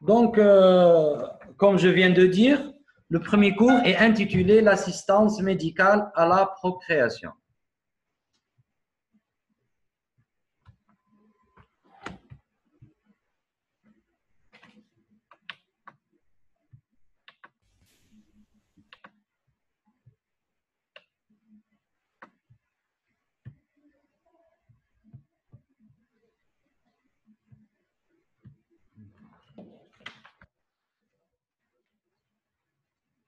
Donc, comme je viens de dire, le premier cours est intitulé l'assistance médicale à la procréation.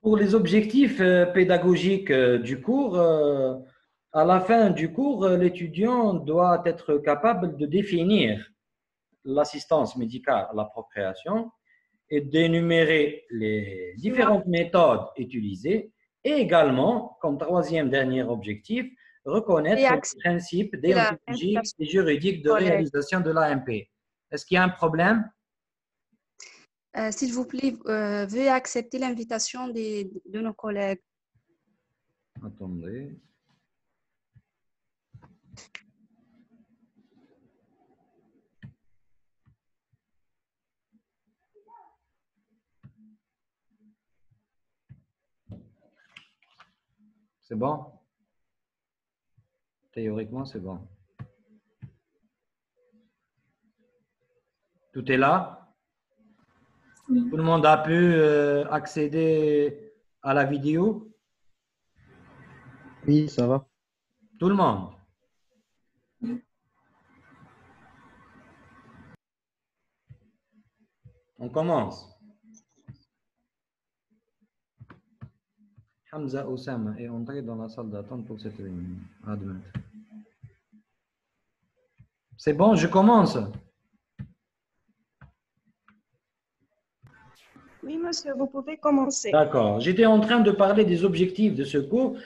Pour les objectifs pédagogiques du cours, à la fin du cours, l'étudiant doit être capable de définir l'assistance médicale à la procréation et d'énumérer les différentes méthodes utilisées et également, comme troisième dernier objectif, reconnaître les principes déontologiques et juridiques de réalisation de l'AMP. Est-ce qu'il y a un problème? S'il vous plaît, veuillez accepter l'invitation de nos collègues. Attendez. C'est bon? Théoriquement, c'est bon. Tout est là? Oui. Tout le monde a pu accéder à la vidéo? Oui, ça va. Tout le monde? Oui. On commence. Hamza Oussama est entré dans la salle d'attente pour cette réunion. C'est bon, je commence. Oui, monsieur, vous pouvez commencer. D'accord. J'étais en train de parler des objectifs de ce cours.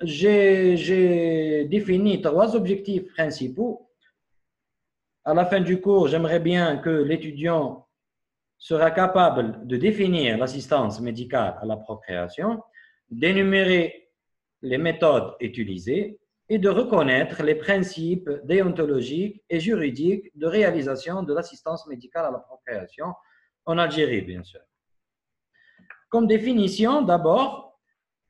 J'ai défini 3 objectifs principaux. À la fin du cours, j'aimerais bien que l'étudiant sera capable de définir l'assistance médicale à la procréation, d'énumérer les méthodes utilisées et de reconnaître les principes déontologiques et juridiques de réalisation de l'assistance médicale à la procréation en Algérie, bien sûr. Comme définition, d'abord,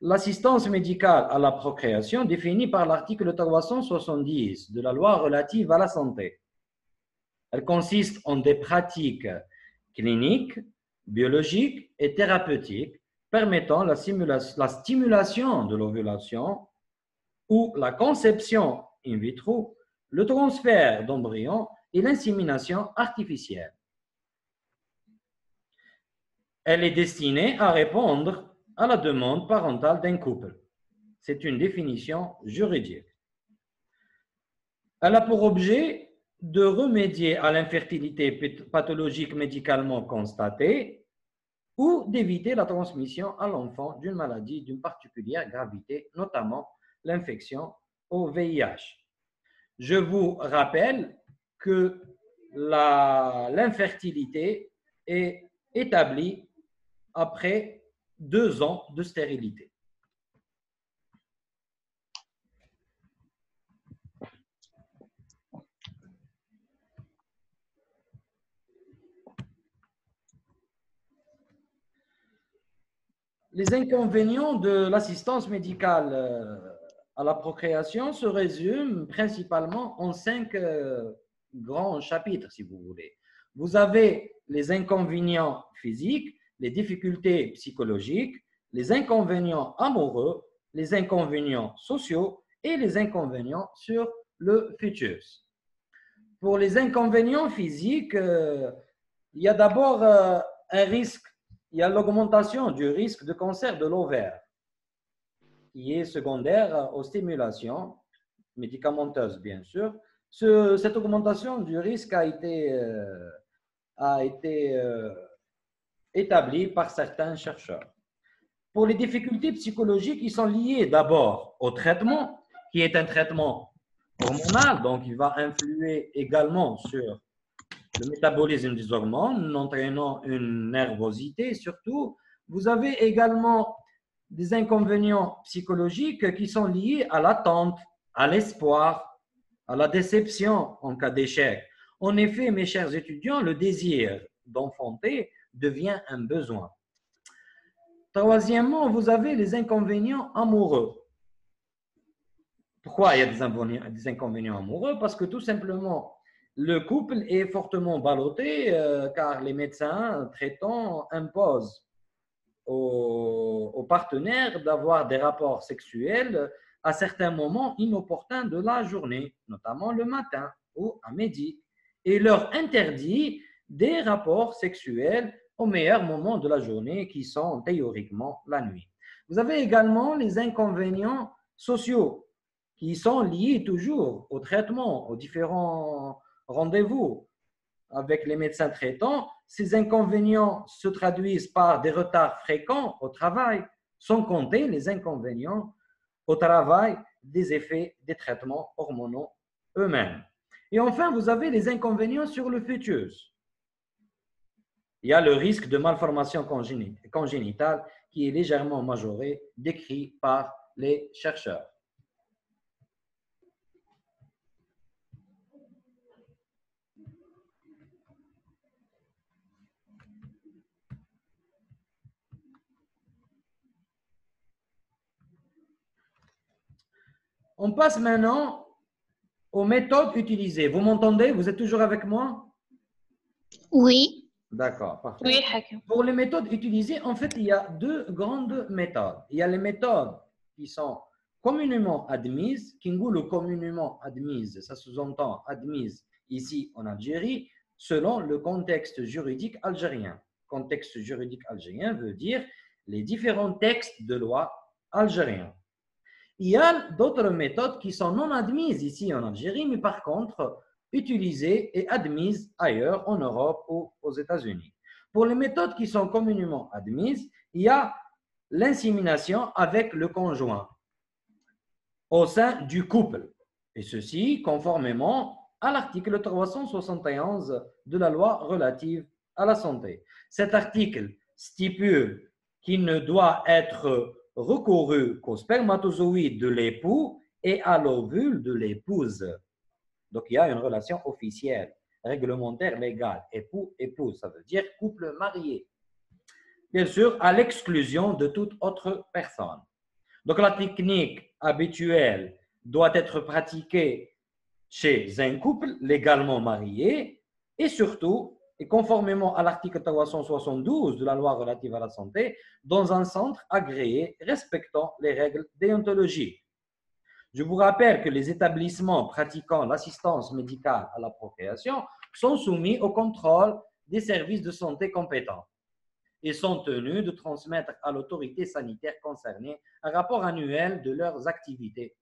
l'assistance médicale à la procréation définie par l'article 370 de la loi relative à la santé. Elle consiste en des pratiques cliniques, biologiques et thérapeutiques permettant la stimulation de l'ovulation ou la conception in vitro, le transfert d'embryons et l'insémination artificielle. Elle est destinée à répondre à la demande parentale d'un couple. C'est une définition juridique. Elle a pour objet de remédier à l'infertilité pathologique médicalement constatée ou d'éviter la transmission à l'enfant d'une maladie d'une particulière gravité, notamment l'infection au VIH. Je vous rappelle que l'infertilité est établie après 2 ans de stérilité. Les inconvénients de l'assistance médicale à la procréation se résument principalement en 5 grands chapitres, si vous voulez. Vous avez les inconvénients physiques, les difficultés psychologiques, les inconvénients amoureux, les inconvénients sociaux et les inconvénients sur le fœtus. Pour les inconvénients physiques, il y a d'abord un risque. Il y a l'augmentation du risque de cancer de l'ovaire, qui est secondaire aux stimulations médicamenteuses, bien sûr. Cette augmentation du risque a été établie par certains chercheurs. Pour les difficultés psychologiques, ils sont liés d'abord au traitement, qui est un traitement hormonal, donc il va influer également sur le métabolisme des hormones, entraînant une nervosité surtout. Vous avez également des inconvénients psychologiques qui sont liés à l'attente, à l'espoir, à la déception en cas d'échec. En effet, mes chers étudiants, le désir d'enfanter devient un besoin. Troisièmement, vous avez les inconvénients amoureux. Pourquoi il y a des inconvénients amoureux? Parce que tout simplement, le couple est fortement ballotté car les médecins traitants imposent aux partenaires d'avoir des rapports sexuels à certains moments inopportuns de la journée, notamment le matin ou à midi, et leur interdit des rapports sexuels au meilleur moment de la journée qui sont théoriquement la nuit. Vous avez également les inconvénients sociaux qui sont liés toujours au traitement, aux différents rendez-vous avec les médecins traitants. Ces inconvénients se traduisent par des retards fréquents au travail, sans compter les inconvénients au travail des effets des traitements hormonaux eux-mêmes. Et enfin, vous avez les inconvénients sur le fœtus. Il y a le risque de malformation congénitale qui est légèrement majoré, décrit par les chercheurs. On passe maintenant aux méthodes utilisées. Vous m'entendez? Vous êtes toujours avec moi? Oui. D'accord, parfait. Oui, Hakim. Pour les méthodes utilisées, en fait, il y a deux grandes méthodes. Il y a les méthodes qui sont communément admises, qui nous le communément admises, ça sous-entend admises ici en Algérie, selon le contexte juridique algérien. Contexte juridique algérien veut dire les différents textes de loi algériens. Il y a d'autres méthodes qui sont non admises ici en Algérie, mais par contre utilisées et admises ailleurs en Europe ou aux États-Unis. Pour les méthodes qui sont communément admises, il y a l'insémination avec le conjoint au sein du couple, et ceci conformément à l'article 371 de la loi relative à la santé. Cet article stipule qu'il ne doit être recouru qu'au spermatozoïde de l'époux et à l'ovule de l'épouse. Donc, il y a une relation officielle, réglementaire, légale, époux-épouse, ça veut dire couple marié. Bien sûr, à l'exclusion de toute autre personne. Donc, la technique habituelle doit être pratiquée chez un couple légalement marié et surtout, et conformément à l'article 372 de la loi relative à la santé, dans un centre agréé respectant les règles déontologiques. Je vous rappelle que les établissements pratiquant l'assistance médicale à la procréation sont soumis au contrôle des services de santé compétents et sont tenus de transmettre à l'autorité sanitaire concernée un rapport annuel de leurs activités,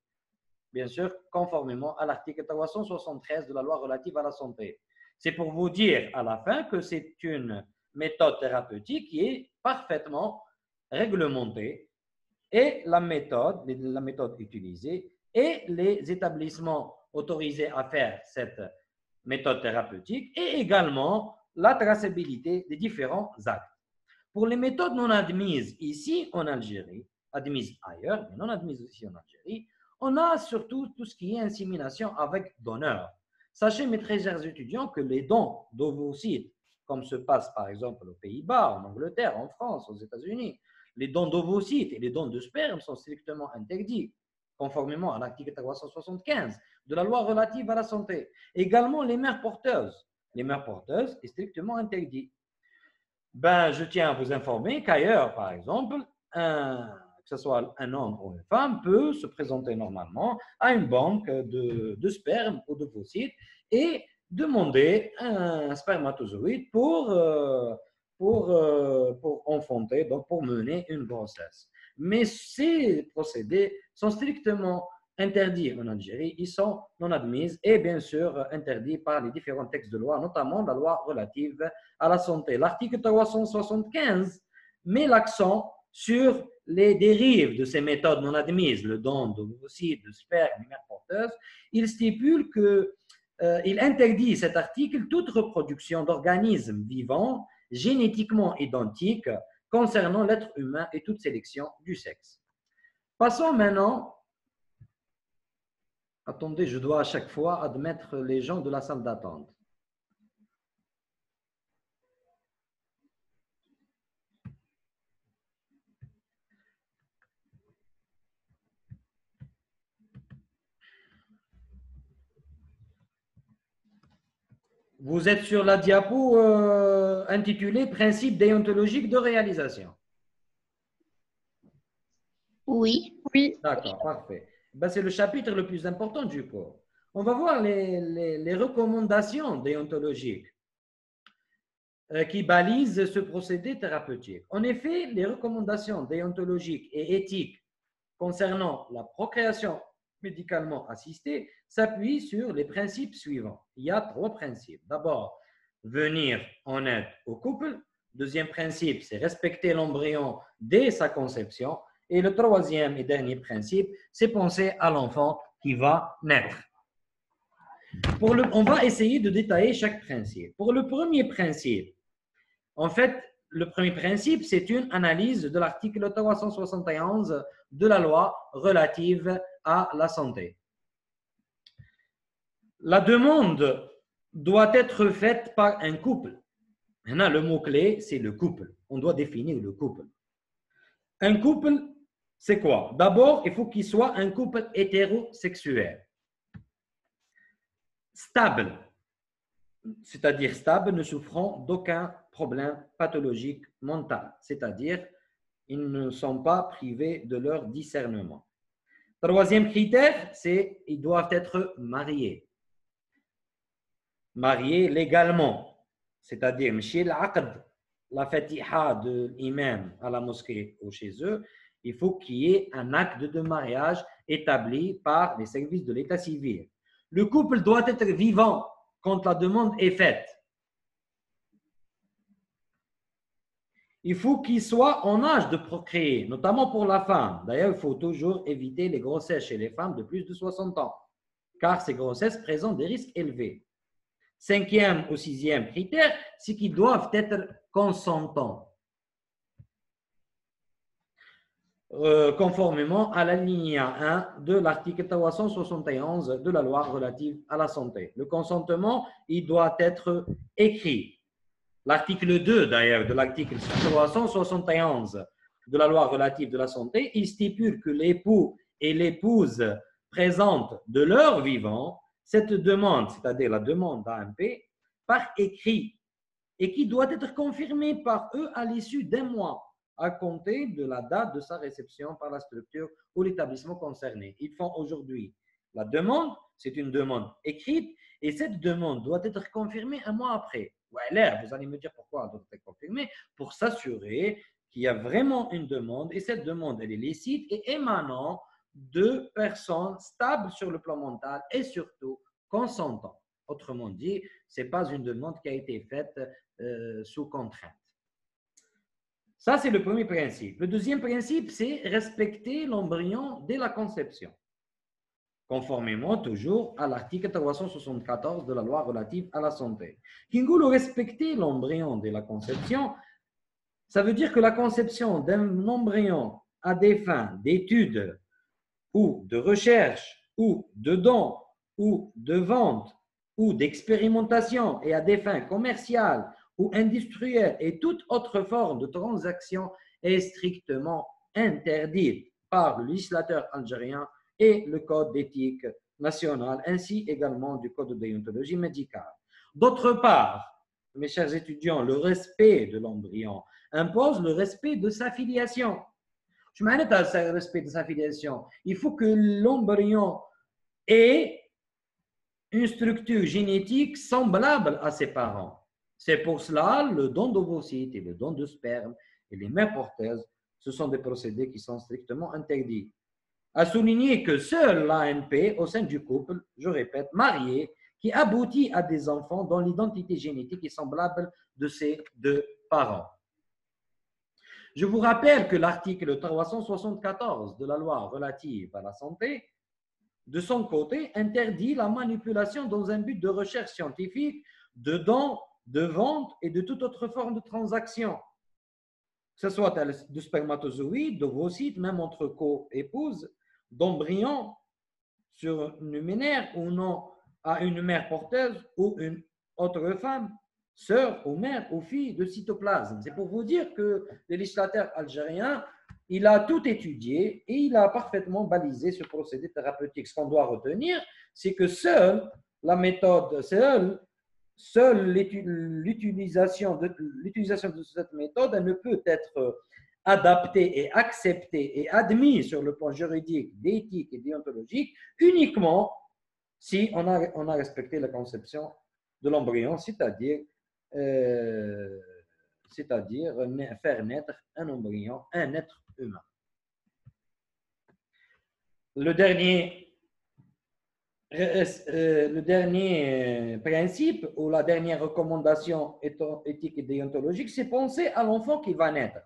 bien sûr, conformément à l'article 373 de la loi relative à la santé. C'est pour vous dire à la fin que c'est une méthode thérapeutique qui est parfaitement réglementée et la méthode utilisée et les établissements autorisés à faire cette méthode thérapeutique et également la traçabilité des différents actes. Pour les méthodes non admises ici en Algérie, admises ailleurs, mais non admises ici en Algérie, on a surtout tout ce qui est insémination avec donneur. Sachez, mes très chers étudiants, que les dons d'ovocytes, comme se passe par exemple aux Pays-Bas, en Angleterre, en France, aux États-Unis, les dons d'ovocytes et les dons de sperme sont strictement interdits, conformément à l'article 375 de la loi relative à la santé. Également, les mères porteuses. Les mères porteuses est strictement interdit. Ben, je tiens à vous informer qu'ailleurs, par exemple, que ce soit un homme ou une femme, peut se présenter normalement à une banque de sperme ou de d'ovocytes et demander un spermatozoïde pour enfanter, donc pour mener une grossesse. Mais ces procédés sont strictement interdits en Algérie, ils sont non admis et bien sûr interdits par les différents textes de loi, notamment la loi relative à la santé. L'article 375 met l'accent sur les dérives de ces méthodes non admises, le don d'ovocytes, de sperme, de mères porteuses. Il stipule qu'il interdit cet article toute reproduction d'organismes vivants génétiquement identiques concernant l'être humain et toute sélection du sexe. Passons maintenant. Attendez, je dois à chaque fois admettre les gens de la salle d'attente. Vous êtes sur la diapo intitulée Principes déontologiques de réalisation. Oui. Oui, D'accord, parfait. Ben, c'est le chapitre le plus important du cours. On va voir les recommandations déontologiques qui balisent ce procédé thérapeutique. En effet, les recommandations déontologiques et éthiques concernant la procréation médicalement assistée s'appuient sur les principes suivants. Il y a 3 principes. D'abord, venir en aide au couple. Deuxième principe, c'est respecter l'embryon dès sa conception. Et le 3e et dernier principe, c'est penser à l'enfant qui va naître. On va essayer de détailler chaque principe. Pour le premier principe, en fait, le premier principe, c'est une analyse de l'article 371 de la loi relative à la santé. La demande doit être faite par un couple. Maintenant, le mot-clé, c'est le couple. On doit définir le couple. Un couple, c'est quoi? D'abord, il faut qu'il soit un couple hétérosexuel. Stable, c'est-à-dire stable, ne souffrant d'aucun problème pathologique mental, c'est-à-dire ils ne sont pas privés de leur discernement. Troisième critère, c'est qu'ils doivent être mariés. Mariés légalement, c'est-à-dire la fatiha de l'imam à la mosquée ou chez eux, il faut qu'il y ait un acte de mariage établi par les services de l'état civil. Le couple doit être vivant quand la demande est faite. Il faut qu'il soit en âge de procréer, notamment pour la femme. D'ailleurs, il faut toujours éviter les grossesses chez les femmes de plus de 60 ans, car ces grossesses présentent des risques élevés. 5e ou 6e critère, c'est qu'ils doivent être consentants, conformément à l'alinéa 1 de l'article 371 de la loi relative à la santé. Le consentement, il doit être écrit. L'article 2, d'ailleurs, de l'article 371 de la loi relative à la santé, il stipule que l'époux et l'épouse présentent de leur vivant cette demande, c'est-à-dire la demande d'AMP, par écrit et qui doit être confirmée par eux à l'issue d'un mois à compter de la date de sa réception par la structure ou l'établissement concerné. Ils font aujourd'hui la demande, c'est une demande écrite et cette demande doit être confirmée un mois après. Ouais, vous allez me dire pourquoi elle doit être confirmée, pour s'assurer qu'il y a vraiment une demande et cette demande, elle est licite et émanant de personnes stables sur le plan mental et surtout consentantes. Autrement dit, ce n'est pas une demande qui a été faite sous contrainte. Ça, c'est le premier principe. Le deuxième principe, c'est respecter l'embryon dès la conception, conformément toujours à l'article 374 de la loi relative à la santé. Kingoulou, respecter l'embryon dès la conception, ça veut dire que la conception d'un embryon à des fins d'études ou de recherche ou de don ou de vente ou d'expérimentation et à des fins commerciales ou industrielles et toute autre forme de transaction est strictement interdite par le législateur algérien et le code d'éthique national, ainsi également du code de déontologie médicale. D'autre part, mes chers étudiants, le respect de l'embryon impose le respect de sa filiation. Je m'arrête à le respect de sa filiation. Il faut que l'embryon ait une structure génétique semblable à ses parents. C'est pour cela le don d'ovocytes et le don de sperme et les mères porteuses, ce sont des procédés qui sont strictement interdits. À souligner que seule l'AMP au sein du couple, je répète, marié, qui aboutit à des enfants dont l'identité génétique est semblable de ses deux parents. Je vous rappelle que l'article 374 de la loi relative à la santé, de son côté, interdit la manipulation dans un but de recherche scientifique, de don, de vente et de toute autre forme de transaction, que ce soit de spermatozoïdes, d'ovocytes, même entre co-épouses, d'embryons sur une mère ou non à une mère porteuse ou une autre femme, sœur ou mère ou fille de cytoplasme. C'est pour vous dire que le législateur algérien, il a tout étudié et il a parfaitement balisé ce procédé thérapeutique. Ce qu'on doit retenir, c'est que seule la méthode, seule seule l'utilisation de cette méthode elle ne peut être adaptée et acceptée et admise sur le plan juridique, d'éthique et déontologique uniquement si on a respecté la conception de l'embryon, c'est-à-dire faire naître un embryon, un être humain. Le dernier principe ou la dernière recommandation éthique et déontologique, c'est penser à l'enfant qui va naître.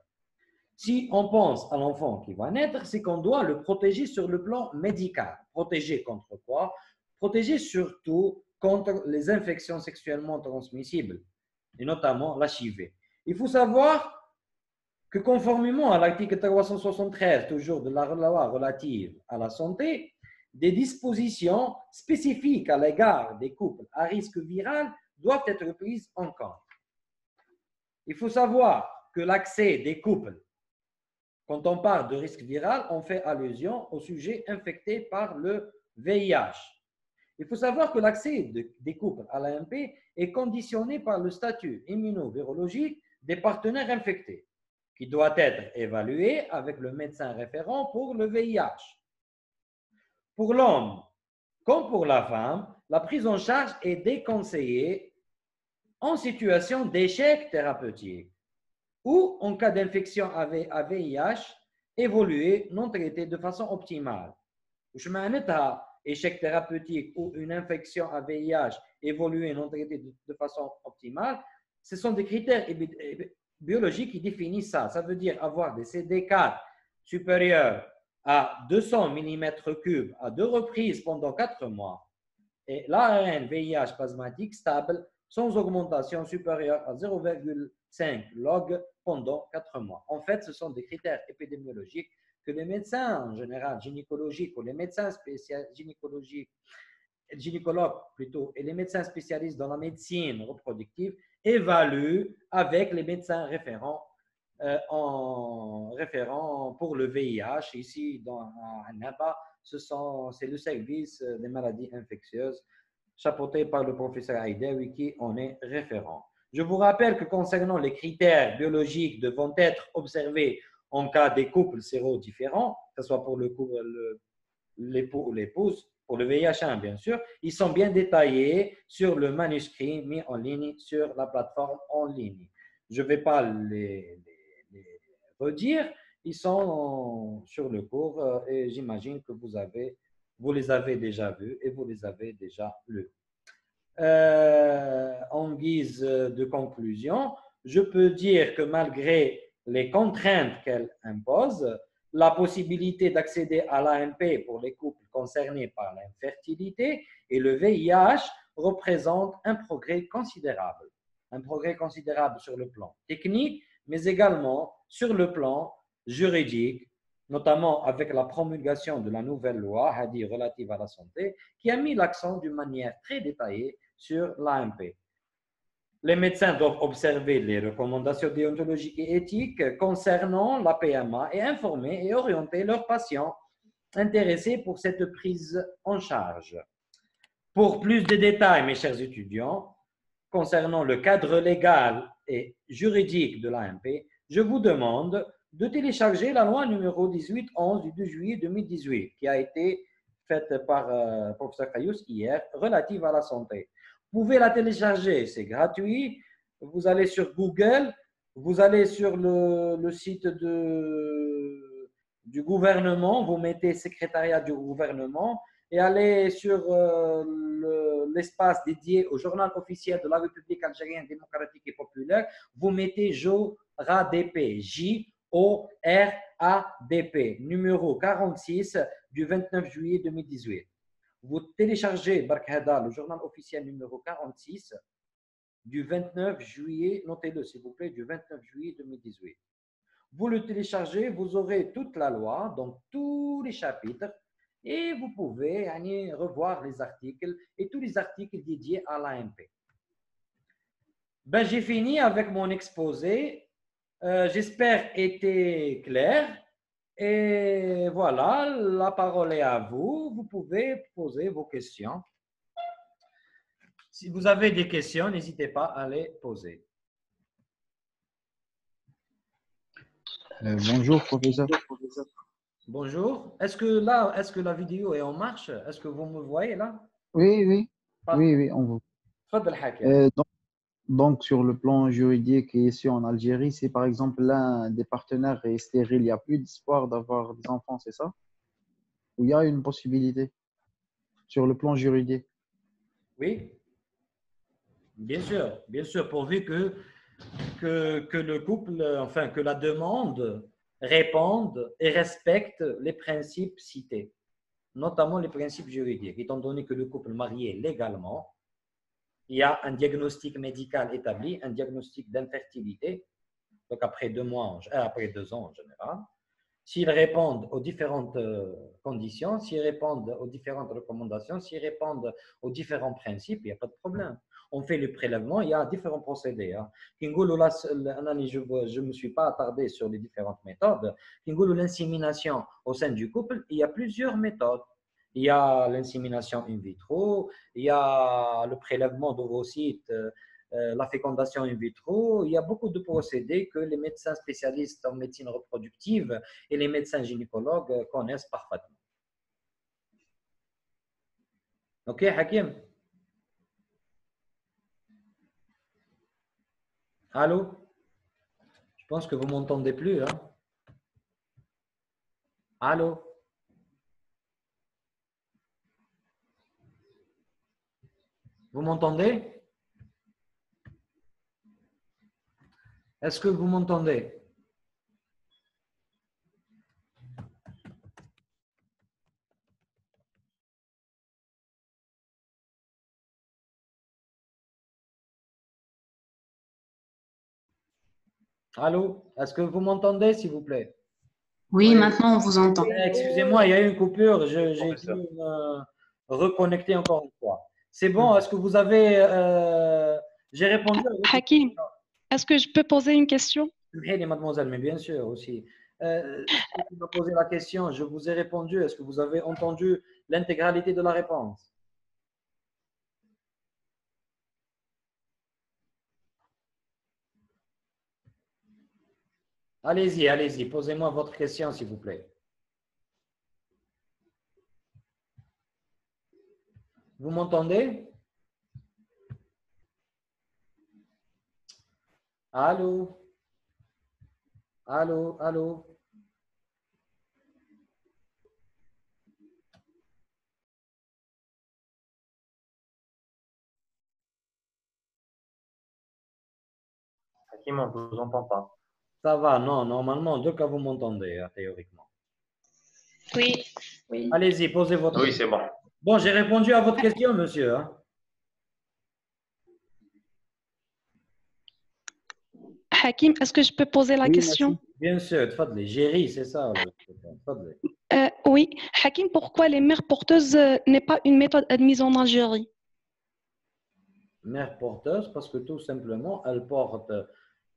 Si on pense à l'enfant qui va naître, c'est qu'on doit le protéger sur le plan médical. Protéger contre quoi? Protéger surtout contre les infections sexuellement transmissibles, et notamment l'HIV. Il faut savoir que conformément à l'article 373, toujours de la loi relative à la santé, des dispositions spécifiques à l'égard des couples à risque viral doivent être prises en compte. Il faut savoir que l'accès des couples, quand on parle de risque viral, on fait allusion aux sujets infectés par le VIH. Il faut savoir que l'accès des couples à l'AMP est conditionné par le statut immunovirologique des partenaires infectés, qui doit être évalué avec le médecin référent pour le VIH. Pour l'homme comme pour la femme, la prise en charge est déconseillée en situation d'échec thérapeutique ou en cas d'infection à VIH évoluée non traitée de façon optimale. Je m'arrête échec thérapeutique ou une infection à VIH évoluée non traitée de façon optimale, ce sont des critères biologiques qui définissent ça. Ça veut dire avoir des CD4 supérieurs à 200 mm3 à 2 reprises pendant 4 mois et l'ARN VIH plasmatique stable sans augmentation supérieure à 0,5 log pendant 4 mois. En fait, ce sont des critères épidémiologiques que les médecins en général gynécologiques ou les médecins gynécologues plutôt et les médecins spécialistes dans la médecine reproductive évaluent avec les médecins référents pour le VIH. Ici, à Napa, c'est le service des maladies infectieuses chapeauté par le professeur Haïdewi qui en est référent. Je vous rappelle que concernant les critères biologiques devant être observés en cas des couples sérodifférents, que ce soit pour l'époux ou l'épouse, pour le VIH1 bien sûr, ils sont bien détaillés sur le manuscrit mis en ligne sur la plateforme en ligne. Je ne vais pas les redire, ils sont sur le cours et j'imagine que vous les avez déjà vus et vous les avez déjà lus. En guise de conclusion, je peux dire que malgré les contraintes qu'elle impose, la possibilité d'accéder à l'AMP pour les couples concernés par l'infertilité et le VIH représente un progrès considérable. Un progrès considérable sur le plan technique, mais également sur le plan juridique, notamment avec la promulgation de la nouvelle loi Hadi relative à la santé, qui a mis l'accent d'une manière très détaillée sur l'AMP. Les médecins doivent observer les recommandations déontologiques et éthiques concernant la PMA et informer et orienter leurs patients intéressés pour cette prise en charge. Pour plus de détails, mes chers étudiants, concernant le cadre légal et juridique de l'AMP, je vous demande de télécharger la loi numéro 1811 du 2 juillet 2018 qui a été faite par le professeur Kayous hier, relative à la santé. Vous pouvez la télécharger, c'est gratuit. Vous allez sur Google, vous allez sur le site du gouvernement, vous mettez secrétariat du gouvernement et allez sur l'espace dédié au journal officiel de la République algérienne démocratique et populaire, vous mettez JORADP, J-O-R-A-D-P, numéro 46 du 29 juillet 2018. Vous téléchargez Barkhada, le journal officiel numéro 46 du 29 juillet, notez-le s'il vous plaît, du 29 juillet 2018. Vous le téléchargez, vous aurez toute la loi, donc tous les chapitres, et vous pouvez revoir les articles et tous les articles dédiés à l'AMP. Ben, j'ai fini avec mon exposé. J'espère était clair. Et voilà, la parole est à vous. Vous pouvez poser vos questions. Si vous avez des questions, n'hésitez pas à les poser. Bonjour, professeur. Bonjour. Est-ce que la vidéo est en marche? Est-ce que vous me voyez là? Oui, oui, Parfait. oui, oui, on vous. تفضل حكي. Donc, sur le plan juridique ici en Algérie, si par exemple l'un des partenaires est stérile, il n'y a plus d'espoir d'avoir des enfants, c'est ça? Ou il y a une possibilité sur le plan juridique? Oui, bien sûr, pourvu que le couple, enfin, que la demande réponde et respecte les principes cités, notamment les principes juridiques, étant donné que le couple marié légalement, il y a un diagnostic médical établi, un diagnostic d'infertilité, donc après 2 mois, après 2 ans en général. S'ils répondent aux différentes conditions, s'ils répondent aux différentes recommandations, s'ils répondent aux différents principes, il n'y a pas de problème. On fait le prélèvement, il y a différents procédés. Je ne me suis pas attardé sur les différentes méthodes. L'insémination au sein du couple, il y a plusieurs méthodes. Il y a l'insémination in vitro, il y a le prélèvement d'ovocytes, la fécondation in vitro. Il y a beaucoup de procédés que les médecins spécialistes en médecine reproductive et les médecins gynécologues connaissent parfaitement. Ok, Hakim? Allô? Je pense que vous ne m'entendez plus. Hein? Allô? Vous m'entendez? Est-ce que vous m'entendez? Allô? Est-ce que vous m'entendez, s'il vous plaît? Oui, maintenant on vous entend. Excusez-moi, il y a eu une coupure. J'ai dû me reconnecter encore une fois. C'est bon? Est-ce que vous avez… j'ai répondu à votre Hakim, question. est-ce que je peux poser une question? Mademoiselle, mais bien sûr aussi. Tu m'as posé la question, je vous ai répondu. Est-ce que vous avez entendu l'intégralité de la réponse? Allez-y, allez-y, posez-moi votre question, s'il vous plaît. Vous m'entendez? Allô? Allô? Allô? Hakim, on ne vous entend pas. Ça va, non, normalement, en tout cas, vous m'entendez, théoriquement. Oui, oui. Allez-y, posez votre Oui, question. c'est bon. Bon, j'ai répondu à votre question, monsieur. Hein? Hakim, est-ce que je peux poser la Oui, question? merci. Bien sûr, tfadli. Géry, c'est ça. Tfadli. Oui, Hakim, pourquoi les mères porteuses n'est pas une méthode admise en Algérie? Mère porteuse, parce que tout simplement, elle porte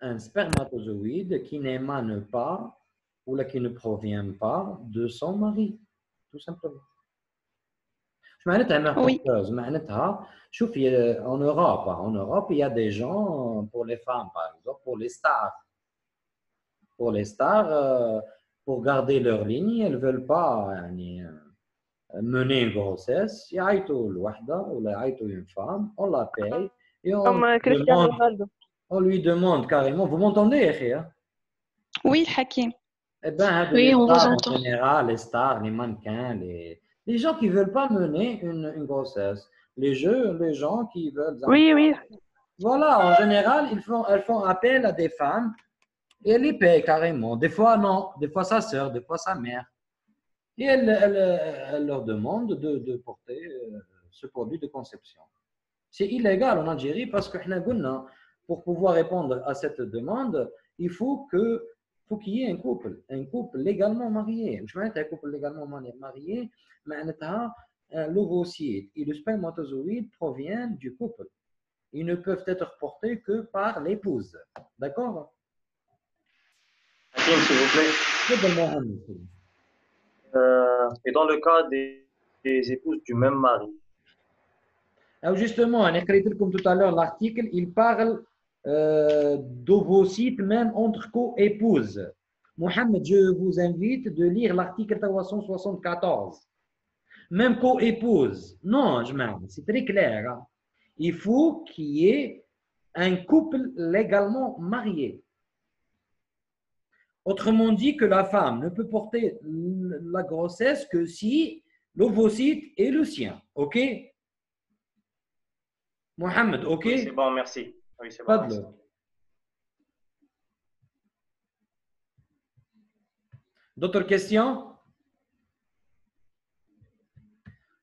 un spermatozoïde qui n'émane pas ou là, qui ne provient pas de son mari, tout simplement. Je معناتها mère Oui, porteuse معناتها شوفي en Europe il y a des gens pour les femmes par exemple pour les stars pour garder leur ligne elles veulent pas يعني, mener une grossesse يعيطوا الوحده ولا يعيطوا une femme on la paye et comme Cristiano Ronaldo. on lui demande carrément vous m'entendez Ekhia hein? Oui, Hakim. Eh bien, Oui, les on vous stars en entend. général, les stars, les mannequins, les gens qui ne veulent pas mener une grossesse, les gens qui veulent… Oui, oui. Voilà, en général, elles font appel à des femmes et elles les payent carrément. Des fois, non. Des fois, sa sœur, des fois, sa mère. Et elles leur demandent de porter ce produit de conception. C'est illégal en Algérie parce que pour pouvoir répondre à cette demande, il faut qu'il y ait un couple légalement marié. Je veux un couple légalement marié, l'ovocyte et le spermatozoïde proviennent du couple. Ils ne peuvent être portés que par l'épouse. D'accord? Hakim, s'il vous plaît. Et dans le cas des épouses du même mari, Alors justement, on a écrit comme tout à l'heure l'article, il parle d'ovocytes même entre co-épouses. Mohamed, je vous invite de lire l'article 374. Même co-épouse. Non, c'est très clair. Hein. Il faut qu'il y ait un couple légalement marié. Autrement dit, que la femme ne peut porter la grossesse que si l'ovocyte est le sien. OK? Mohamed, OK? Oui, c'est bon, merci. Oui, c'est bon. Pas de Merci. l'eau. D'autres questions?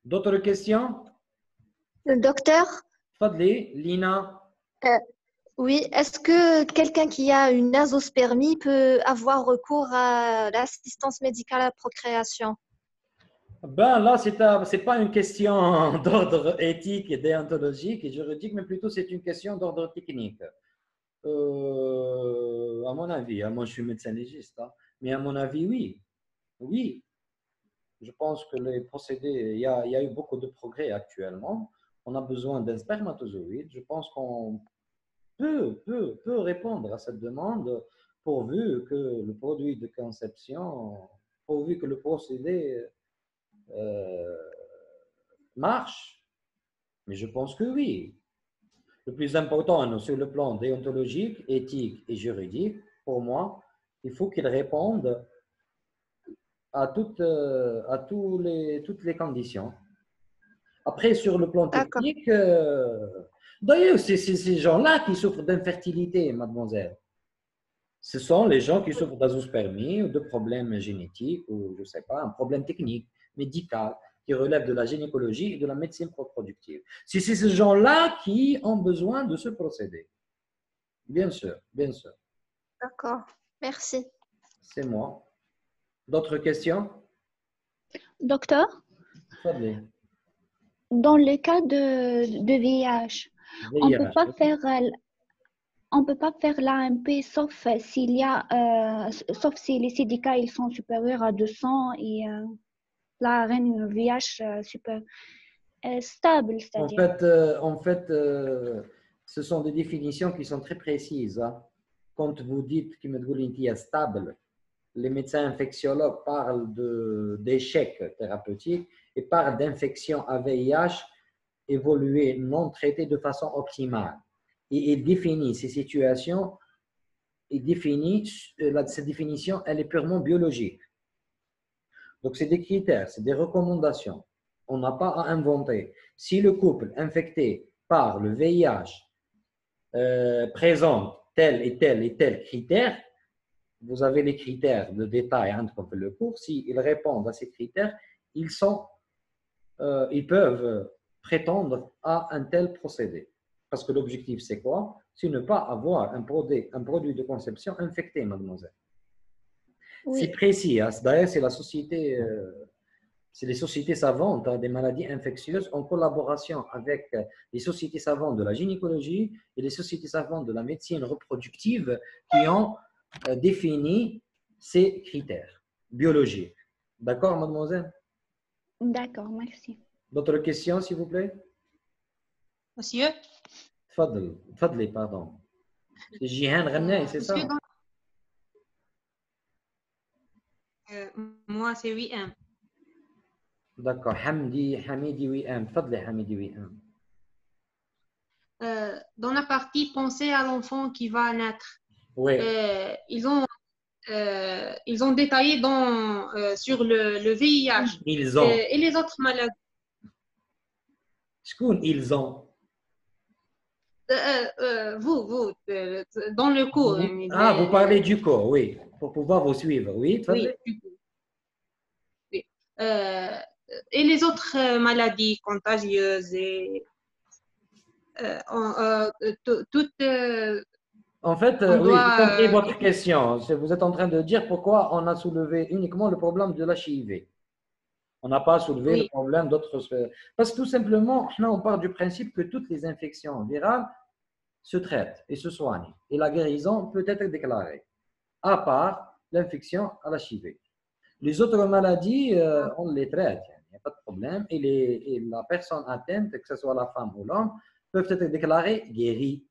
D'autres questions? Le docteur, Fadli, Lina. oui, est-ce que quelqu'un qui a une nasospermie peut avoir recours à l'assistance médicale à la procréation? Ben là, c'est pas une question d'ordre éthique et déontologique et juridique, mais plutôt c'est une question d'ordre technique. À mon avis, moi je suis médecin légiste, hein, mais à mon avis, oui. Oui, je pense que les procédés, il y a eu beaucoup de progrès actuellement. On a besoin d'un spermatozoïde. Je pense qu'on peut répondre à cette demande pourvu que le produit de conception, pourvu que le procédé marche. Mais je pense que oui. Le plus important sur le plan déontologique, éthique et juridique, pour moi, il faut qu'il réponde à toutes les conditions. Après, sur le plan technique, d'ailleurs, c'est ces gens-là qui souffrent d'infertilité, mademoiselle. Ce sont les gens qui souffrent d'azospermie ou de problèmes génétiques ou, je ne sais pas, un problème technique, médical, qui relève de la gynécologie et de la médecine reproductive. C'est ces gens-là qui ont besoin de ce procédé. Bien sûr, bien sûr. D'accord, merci. C'est moi. D'autres questions? Docteur, Fadli. dans le cas de VIH, on peut pas faire, on peut pas faire l'AMP sauf s'il y a, sauf si les CDK ils sont supérieurs à 200 et la reine VIH super stable, c'est-à-dire. En fait, ce sont des définitions qui sont très précises. Hein. Quand vous dites que est stable, les médecins infectiologues parlent d'échec thérapeutique et parlent d'infection à VIH évoluée non traitée de façon optimale. Et il définit ces situations, cette définition, elle est purement biologique. Donc, c'est des critères, c'est des recommandations. On n'a pas à inventer. Si le couple infecté par le VIH présente tel et tel et tel critère, vous avez les critères de détail entre le cours. S'ils répondent à ces critères, ils peuvent prétendre à un tel procédé. Parce que l'objectif, c'est quoi? C'est ne pas avoir un produit de conception infecté, mademoiselle. Oui. C'est précis. Hein? D'ailleurs, c'est les sociétés savantes des maladies infectieuses en collaboration avec les sociétés savantes de la gynécologie et les sociétés savantes de la médecine reproductive qui ont défini ces critères biologiques. D'accord, mademoiselle? D'accord, merci. D'autres questions, s'il vous plaît? Monsieur? Fadli, pardon. C'est Jihan Ghanay, c'est ça? Moi, c'est 8M. D'accord. Hamidi 8M. Fadli Hamidi 8M. Dans la partie penser à l'enfant qui va naître, oui. Ils ont détaillé sur le VIH et les autres maladies. Ils ont. Vous, dans le cours. Vous parlez du cours, oui, pour pouvoir vous suivre, oui. Oui. Et les autres maladies contagieuses et toutes. En fait, oui, j'ai compris votre question. Vous êtes en train de dire pourquoi on a soulevé uniquement le problème de l'HIV. On n'a pas soulevé le problème d'autres. Parce que tout simplement, là, on part du principe que toutes les infections virales se traitent et se soignent. Et la guérison peut être déclarée, à part l'infection à l'HIV. Les autres maladies, on les traite. Il a pas de problème. Et la personne atteinte, que ce soit la femme ou l'homme, peuvent être déclarés guéris.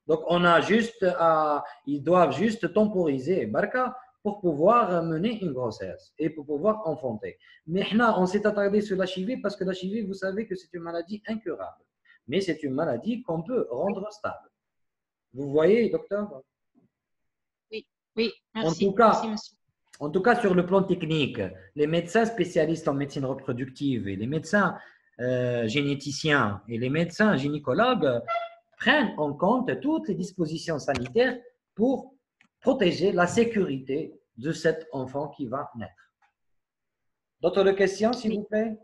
Donc, ils doivent juste temporiser, barka, pour pouvoir mener une grossesse et pour pouvoir enfanter. Mais là, on s'est attardé sur l'HIV parce que l'HIV, vous savez que c'est une maladie incurable. Mais c'est une maladie qu'on peut rendre stable. Vous voyez, docteur? Oui, merci. Merci, monsieur. En tout cas, sur le plan technique, les médecins spécialistes en médecine reproductive et les médecins généticiens et les médecins gynécologues prennent en compte toutes les dispositions sanitaires pour protéger la sécurité de cet enfant qui va naître. D'autres questions, s'il vous plaît?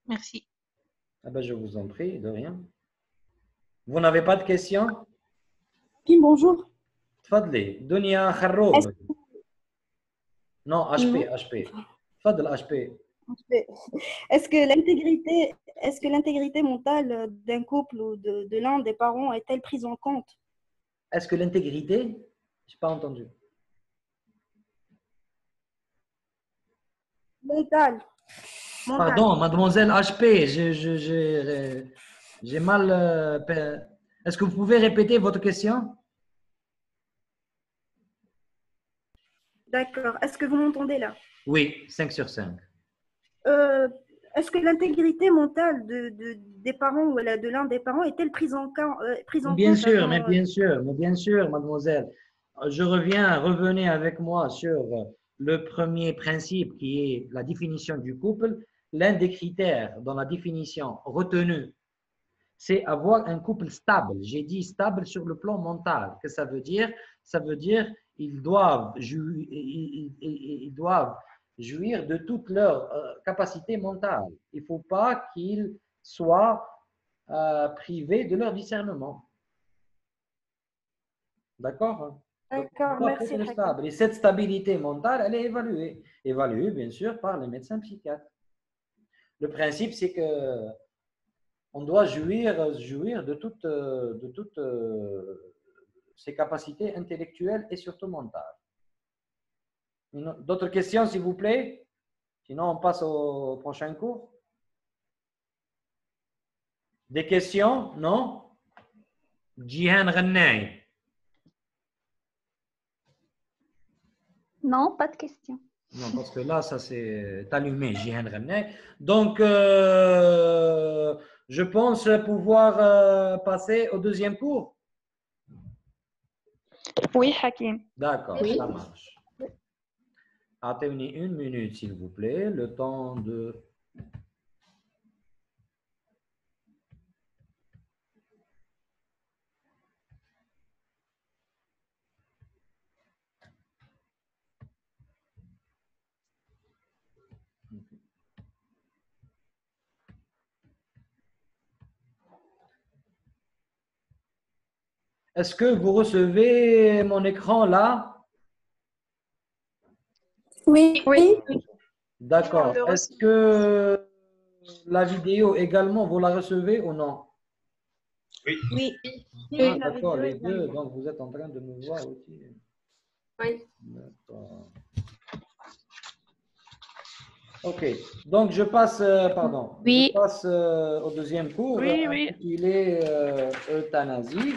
Merci. Ah ben, je vous en prie, de rien. Vous n'avez pas de questions? Oui, bonjour. Tfadli, Dunia Kharroub. Non, HP. Tfadl, HP. Est-ce que l'intégrité mentale d'un couple ou de l'un des parents est-elle prise en compte? Est-ce que l'intégrité? Je n'ai pas entendu. Mentale. Pardon, mademoiselle HP, j'ai mal. Est-ce que vous pouvez répéter votre question? D'accord. Est-ce que vous m'entendez là? Oui, 5 sur 5. Est-ce que l'intégrité mentale des parents ou de l'un des parents est-elle prise en compte? Bien sûr, mais bien sûr, mademoiselle. Revenez avec moi sur le premier principe qui est la définition du couple. L'un des critères dans la définition retenue, c'est avoir un couple stable. J'ai dit stable sur le plan mental. Qu'est-ce que ça veut dire? Ça veut dire qu'ils doivent jouir de toutes leurs capacités mentales. Il ne faut pas qu'ils soient privés de leur discernement. D'accord? D'accord, merci. Et cette stabilité mentale, elle est évaluée bien sûr par les médecins psychiatres. Le principe, c'est que on doit jouir de toutes ses capacités intellectuelles et surtout mentales. D'autres questions, s'il vous plaît? Sinon, on passe au prochain cours. Des questions? Non? Jihan Ghannaï. Non, pas de questions. Non, parce que là, ça c'est allumé, Jihan Ghannaï. Donc, je pense pouvoir passer au deuxième cours. Oui, Hakim. D'accord, ça marche. Attendez une minute, s'il vous plaît, le temps de... Est-ce que vous recevez mon écran là? Oui. D'accord. Est-ce que la vidéo également, vous la recevez ou non? Oui. Ah, d'accord, les deux. Donc, vous êtes en train de me voir aussi. Oui. D'accord. Ok. Donc, je passe, Oui. Je passe au deuxième cours. Oui. Il est euthanasie.